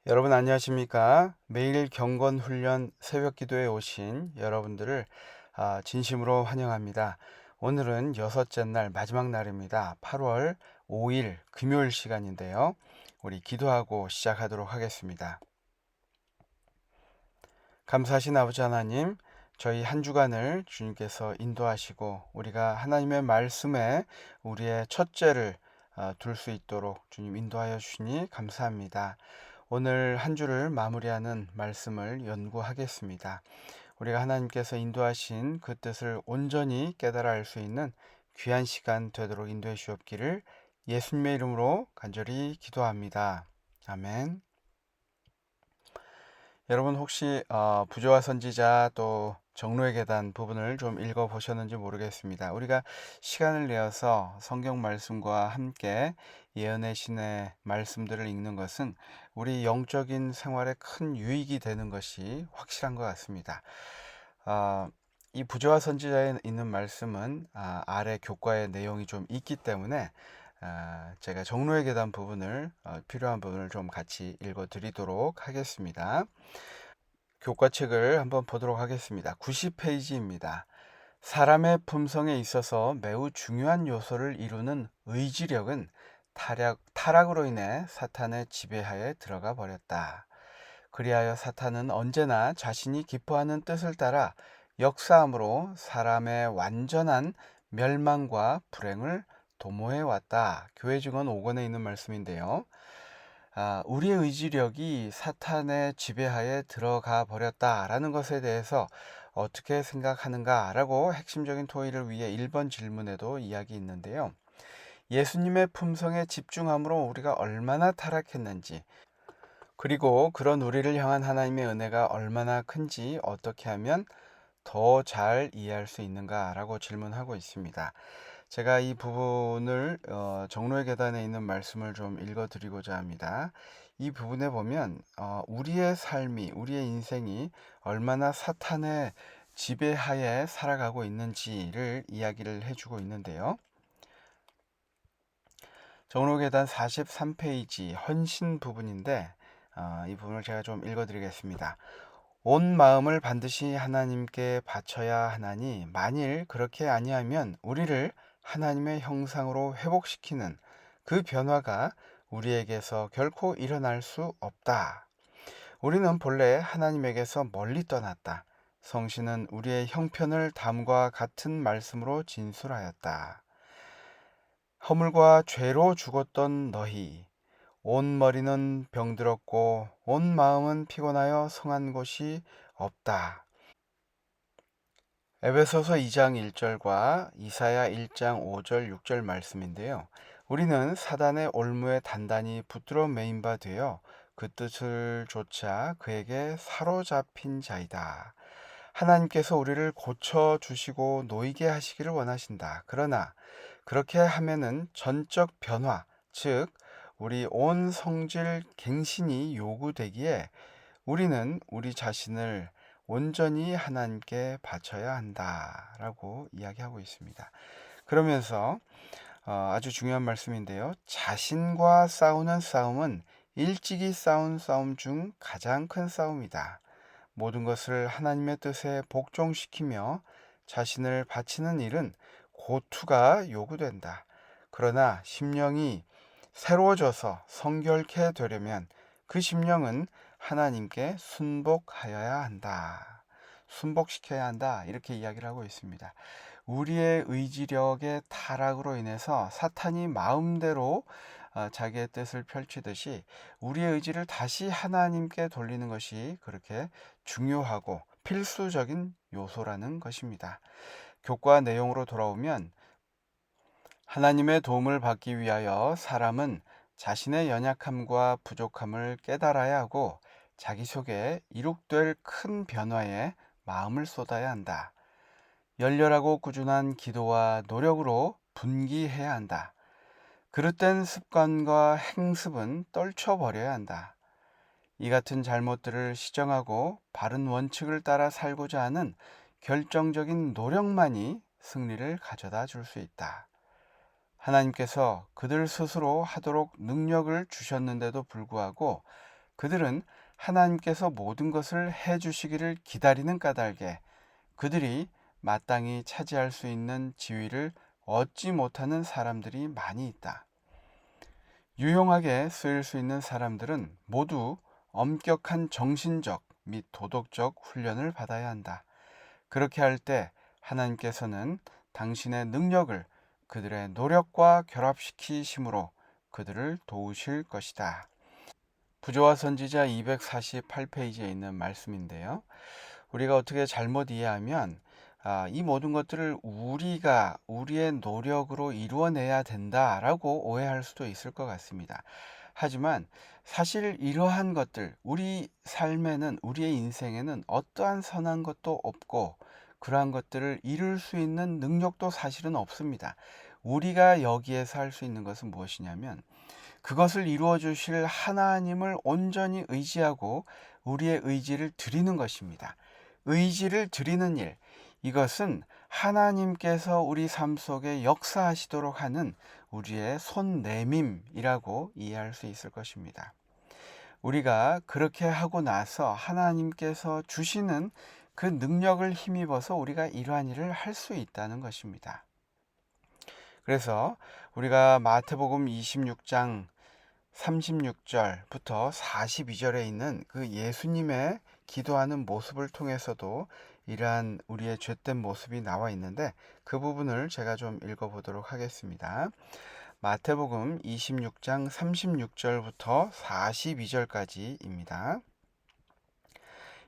여러분 안녕하십니까? 매일 경건 훈련 새벽 기도에 오신 여러분들을 진심으로 환영합니다. 오늘은 여섯째 날 마지막 날입니다. 8월 5일 금요일 시간인데요. 우리 기도하고 시작하도록 하겠습니다. 감사하신 아버지 하나님, 저희 한 주간을 주님께서 인도하시고 우리가 하나님의 말씀에 우리의 첫째를 둘 수 있도록 주님 인도하여 주시니 감사합니다. 오늘 한 주를 마무리하는 말씀을 연구하겠습니다. 우리가 하나님께서 인도하신 그 뜻을 온전히 깨달아 알 수 있는 귀한 시간 되도록 인도해 주옵기를 예수님의 이름으로 간절히 기도합니다. 아멘. 여러분 혹시 부조와 선지자 또 정로의 계단 부분을 좀 읽어 보셨는지 모르겠습니다. 우리가 시간을 내어서 성경 말씀과 함께 예언의 신의 말씀들을 읽는 것은 우리 영적인 생활에 큰 유익이 되는 것이 확실한 것 같습니다. 아, 이 부조와 선지자에 있는 말씀은 아래 교과의 내용이 좀 있기 때문에 제가 정로의 계단 부분을 필요한 부분을 좀 같이 읽어 드리도록 하겠습니다. 교과책을 한번 보도록 하겠습니다. 90페이지입니다. 사람의 품성에 있어서 매우 중요한 요소를 이루는 의지력은 타락으로 인해 사탄의 지배하에 들어가 버렸다. 그리하여 사탄은 언제나 자신이 기뻐하는 뜻을 따라 역사함으로 사람의 완전한 멸망과 불행을 도모해 왔다. 교회 증언 5권에 있는 말씀인데요. 우리의 의지력이 사탄의 지배하에 들어가 버렸다라는 것에 대해서 어떻게 생각하는가라고 핵심적인 토의를 위해 1번 질문에도 이야기 있는데요. 예수님의 품성에 집중함으로 우리가 얼마나 타락했는지, 그리고 그런 우리를 향한 하나님의 은혜가 얼마나 큰지 어떻게 하면 더 잘 이해할 수 있는가라고 질문하고 있습니다. 제가 이 부분을 정로의 계단에 있는 말씀을 좀 읽어드리고자 합니다. 이 부분에 보면 우리의 삶이, 우리의 인생이 얼마나 사탄의 지배하에 살아가고 있는지를 이야기를 해주고 있는데요. 정로의 계단 43페이지 헌신 부분인데 이 부분을 제가 좀 읽어드리겠습니다. 온 마음을 반드시 하나님께 바쳐야 하나니 만일 그렇게 아니하면 우리를 하나님의 형상으로 회복시키는 그 변화가 우리에게서 결코 일어날 수 없다. 우리는 본래 하나님에게서 멀리 떠났다. 성신은 우리의 형편을 다음과 같은 말씀으로 진술하였다. 허물과 죄로 죽었던 너희, 온 머리는 병들었고 온 마음은 피곤하여 성한 곳이 없다. 에베소서 2장 1절과 이사야 1장 5절 6절 말씀인데요. 우리는 사단의 올무에 단단히 붙들어 매인 바 되어 그 뜻을 좇아 그에게 사로잡힌 자이다. 하나님께서 우리를 고쳐 주시고 놓이게 하시기를 원하신다. 그러나 그렇게 하면은 전적 변화, 즉 우리 온 성질 갱신이 요구되기에 우리는 우리 자신을 온전히 하나님께 바쳐야 한다라고 이야기하고 있습니다. 그러면서 아주 중요한 말씀인데요. 자신과 싸우는 싸움은 일찍이 싸운 싸움 중 가장 큰 싸움이다. 모든 것을 하나님의 뜻에 복종시키며 자신을 바치는 일은 고투가 요구된다. 그러나 심령이 새로워져서 성결케 되려면 그 심령은 하나님께 순복하여야 한다. 순복시켜야 한다. 이렇게 이야기를 하고 있습니다. 우리의 의지력의 타락으로 인해서 사탄이 마음대로 자기의 뜻을 펼치듯이 우리의 의지를 다시 하나님께 돌리는 것이 그렇게 중요하고 필수적인 요소라는 것입니다. 교과 내용으로 돌아오면 하나님의 도움을 받기 위하여 사람은 자신의 연약함과 부족함을 깨달아야 하고 자기 속에 이룩될 큰 변화에 마음을 쏟아야 한다. 열렬하고 꾸준한 기도와 노력으로 분기해야 한다. 그릇된 습관과 행습은 떨쳐버려야 한다. 이 같은 잘못들을 시정하고 바른 원칙을 따라 살고자 하는 결정적인 노력만이 승리를 가져다 줄 수 있다. 하나님께서 그들 스스로 하도록 능력을 주셨는데도 불구하고 그들은 하나님께서 모든 것을 해주시기를 기다리는 까닭에 그들이 마땅히 차지할 수 있는 지위를 얻지 못하는 사람들이 많이 있다. 유용하게 쓰일 수 있는 사람들은 모두 엄격한 정신적 및 도덕적 훈련을 받아야 한다. 그렇게 할 때 하나님께서는 당신의 능력을 그들의 노력과 결합시키심으로 그들을 도우실 것이다. 부조와 선지자 248페이지에 있는 말씀인데요. 우리가 어떻게 잘못 이해하면 이 모든 것들을 우리가 우리의 노력으로 이루어내야 된다라고 오해할 수도 있을 것 같습니다. 하지만 사실 이러한 것들, 우리 삶에는, 우리의 인생에는 어떠한 선한 것도 없고 그러한 것들을 이룰 수 있는 능력도 사실은 없습니다. 우리가 여기에서 할 수 있는 것은 무엇이냐면 그것을 이루어 주실 하나님을 온전히 의지하고 우리의 의지를 드리는 것입니다. 의지를 드리는 일, 이것은 하나님께서 우리 삶 속에 역사하시도록 하는 우리의 손내밈이라고 이해할 수 있을 것입니다. 우리가 그렇게 하고 나서 하나님께서 주시는 그 능력을 힘입어서 우리가 이러한 일을 할 수 있다는 것입니다. 그래서 우리가 마태복음 26장 36절부터 42절에 있는 그 예수님의 기도하는 모습을 통해서도 이러한 우리의 죄된 모습이 나와 있는데 그 부분을 제가 좀 읽어보도록 하겠습니다. 마태복음 26장 36절부터 42절까지입니다.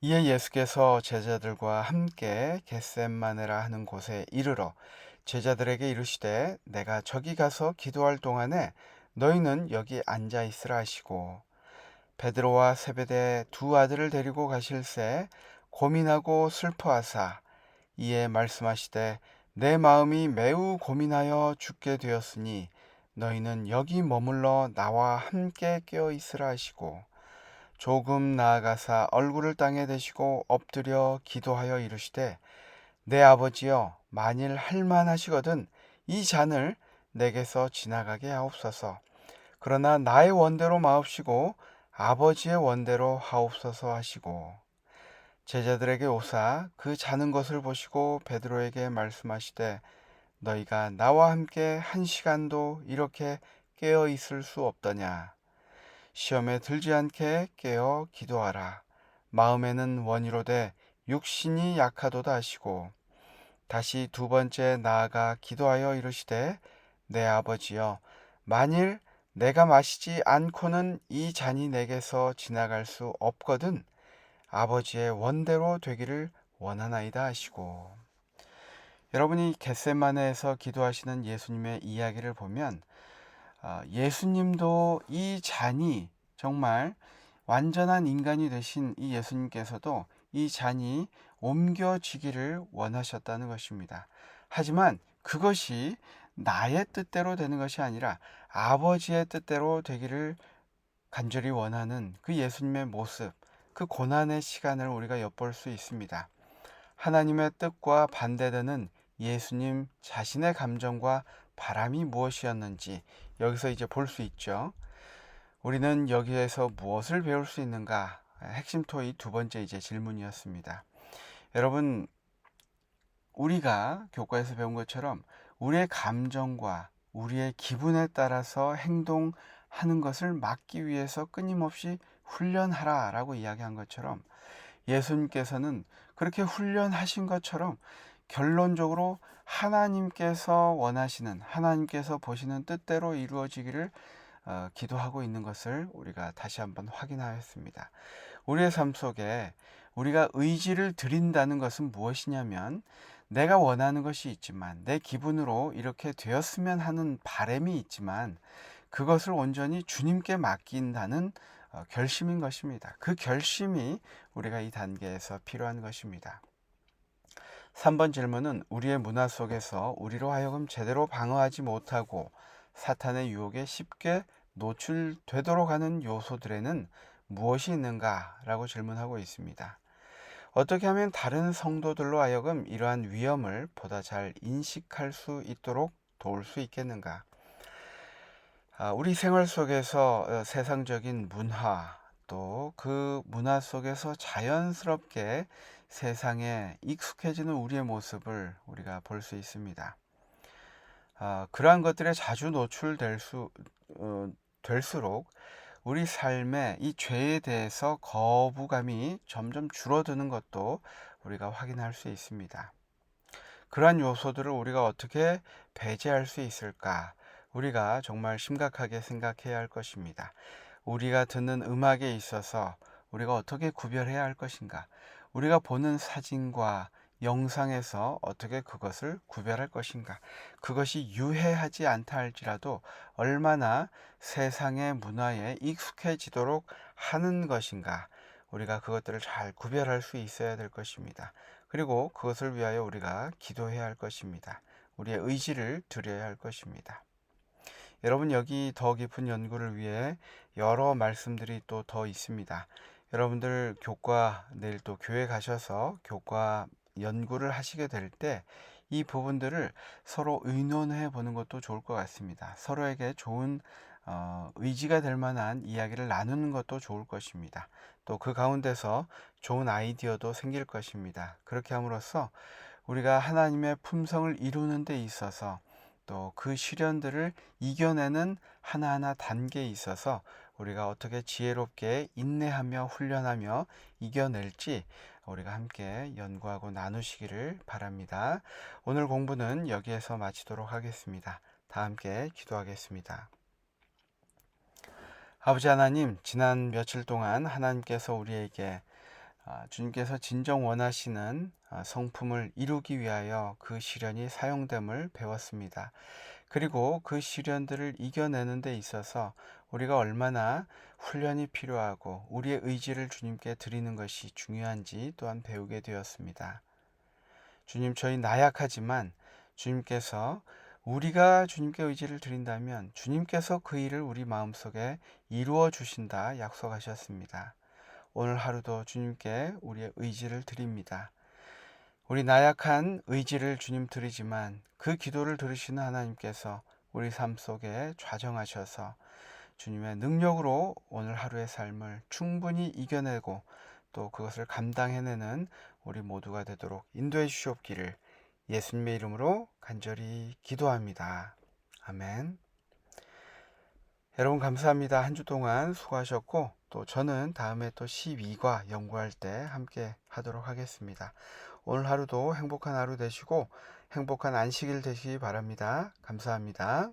이에 예수께서 제자들과 함께 겟셋마네라 하는 곳에 이르러 제자들에게 이르시되 내가 저기 가서 기도할 동안에 너희는 여기 앉아 있으라 하시고 베드로와 세베대 두 아들을 데리고 가실새 고민하고 슬퍼하사 이에 말씀하시되 내 마음이 매우 고민하여 죽게 되었으니 너희는 여기 머물러 나와 함께 깨어 있으라 하시고 조금 나아가사 얼굴을 땅에 대시고 엎드려 기도하여 이르시되 내 아버지여 만일 할만하시거든 이 잔을 내게서 지나가게 하옵소서. 그러나 나의 원대로 마옵시고 아버지의 원대로 하옵소서 하시고 제자들에게 오사 그 자는 것을 보시고 베드로에게 말씀하시되 너희가 나와 함께 한 시간도 이렇게 깨어 있을 수 없더냐. 시험에 들지 않게 깨어 기도하라. 마음에는 원이로되 육신이 약하도다 하시고 다시 두 번째 나아가 기도하여 이르시되 내 아버지여 만일 내가 마시지 않고는 이 잔이 내게서 지나갈 수 없거든 아버지의 원대로 되기를 원하나이다 하시고 여러분이 겟세마네에서 기도하시는 예수님의 이야기를 보면 예수님도 이 잔이 정말 완전한 인간이 되신 이 예수님께서도 이 잔이 옮겨지기를 원하셨다는 것입니다. 하지만 그것이 나의 뜻대로 되는 것이 아니라 아버지의 뜻대로 되기를 간절히 원하는 그 예수님의 모습, 그 고난의 시간을 우리가 엿볼 수 있습니다. 하나님의 뜻과 반대되는 예수님 자신의 감정과 바람이 무엇이었는지 여기서 이제 볼 수 있죠. 우리는 여기에서 무엇을 배울 수 있는가? 핵심 토의 두 번째 이제 질문이었습니다. 여러분, 우리가 교과에서 배운 것처럼 우리의 감정과 우리의 기분에 따라서 행동하는 것을 막기 위해서 끊임없이 훈련하라 라고 이야기한 것처럼 예수님께서는 그렇게 훈련하신 것처럼 결론적으로 하나님께서 원하시는 하나님께서 보시는 뜻대로 이루어지기를 기도하고 있는 것을 우리가 다시 한번 확인하였습니다. 우리의 삶 속에 우리가 의지를 드린다는 것은 무엇이냐면 내가 원하는 것이 있지만 내 기분으로 이렇게 되었으면 하는 바람이 있지만 그것을 온전히 주님께 맡긴다는 결심인 것입니다. 그 결심이 우리가 이 단계에서 필요한 것입니다. 3번 질문은 우리의 문화 속에서 우리로 하여금 제대로 방어하지 못하고 사탄의 유혹에 쉽게 노출되도록 하는 요소들에는 무엇이 있는가? 라고 질문하고 있습니다. 어떻게 하면 다른 성도들로 하여금 이러한 위험을 보다 잘 인식할 수 있도록 도울 수 있겠는가? 우리 생활 속에서 세상적인 문화 또 그 문화 속에서 자연스럽게 세상에 익숙해지는 우리의 모습을 우리가 볼 수 있습니다. 그러한 것들에 자주 될수록 우리 삶에 이 죄에 대해서 거부감이 점점 줄어드는 것도 우리가 확인할 수 있습니다. 그러한 요소들을 우리가 어떻게 배제할 수 있을까? 우리가 정말 심각하게 생각해야 할 것입니다. 우리가 듣는 음악에 있어서 우리가 어떻게 구별해야 할 것인가? 우리가 보는 사진과 영상에서 어떻게 그것을 구별할 것인가? 그것이 유해하지 않다 할지라도 얼마나 세상의 문화에 익숙해지도록 하는 것인가? 우리가 그것들을 잘 구별할 수 있어야 될 것입니다. 그리고 그것을 위하여 우리가 기도해야 할 것입니다. 우리의 의지를 드려야 할 것입니다. 여러분, 여기 더 깊은 연구를 위해 여러 말씀들이 또 더 있습니다. 여러분들 교과 내일 또 교회 가셔서 교과 연구를 하시게 될 때 이 부분들을 서로 의논해 보는 것도 좋을 것 같습니다. 서로에게 좋은 의지가 될 만한 이야기를 나누는 것도 좋을 것입니다. 또 그 가운데서 좋은 아이디어도 생길 것입니다. 그렇게 함으로써 우리가 하나님의 품성을 이루는 데 있어서 또 그 시련들을 이겨내는 하나하나 단계에 있어서 우리가 어떻게 지혜롭게 인내하며 훈련하며 이겨낼지 우리가 함께 연구하고 나누시기를 바랍니다. 오늘 공부는 여기에서 마치도록 하겠습니다. 다 함께 기도하겠습니다. 아버지 하나님, 지난 며칠 동안 하나님께서 우리에게 주님께서 진정 원하시는 성품을 이루기 위하여 그 시련이 사용됨을 배웠습니다. 그리고 그 시련들을 이겨내는 데 있어서 우리가 얼마나 훈련이 필요하고 우리의 의지를 주님께 드리는 것이 중요한지 또한 배우게 되었습니다. 주님, 저희 나약하지만 주님께서 우리가 주님께 의지를 드린다면 주님께서 그 일을 우리 마음속에 이루어 주신다 약속하셨습니다. 오늘 하루도 주님께 우리의 의지를 드립니다. 우리 나약한 의지를 주님 드리지만 그 기도를 들으시는 하나님께서 우리 삶 속에 좌정하셔서 주님의 능력으로 오늘 하루의 삶을 충분히 이겨내고 또 그것을 감당해내는 우리 모두가 되도록 인도해 주시옵기를 예수님의 이름으로 간절히 기도합니다. 아멘. 여러분 감사합니다. 한 주 동안 수고하셨고 또 저는 다음에 또 12과 연구할 때 함께 하도록 하겠습니다. 오늘 하루도 행복한 하루 되시고 행복한 안식일 되시기 바랍니다. 감사합니다.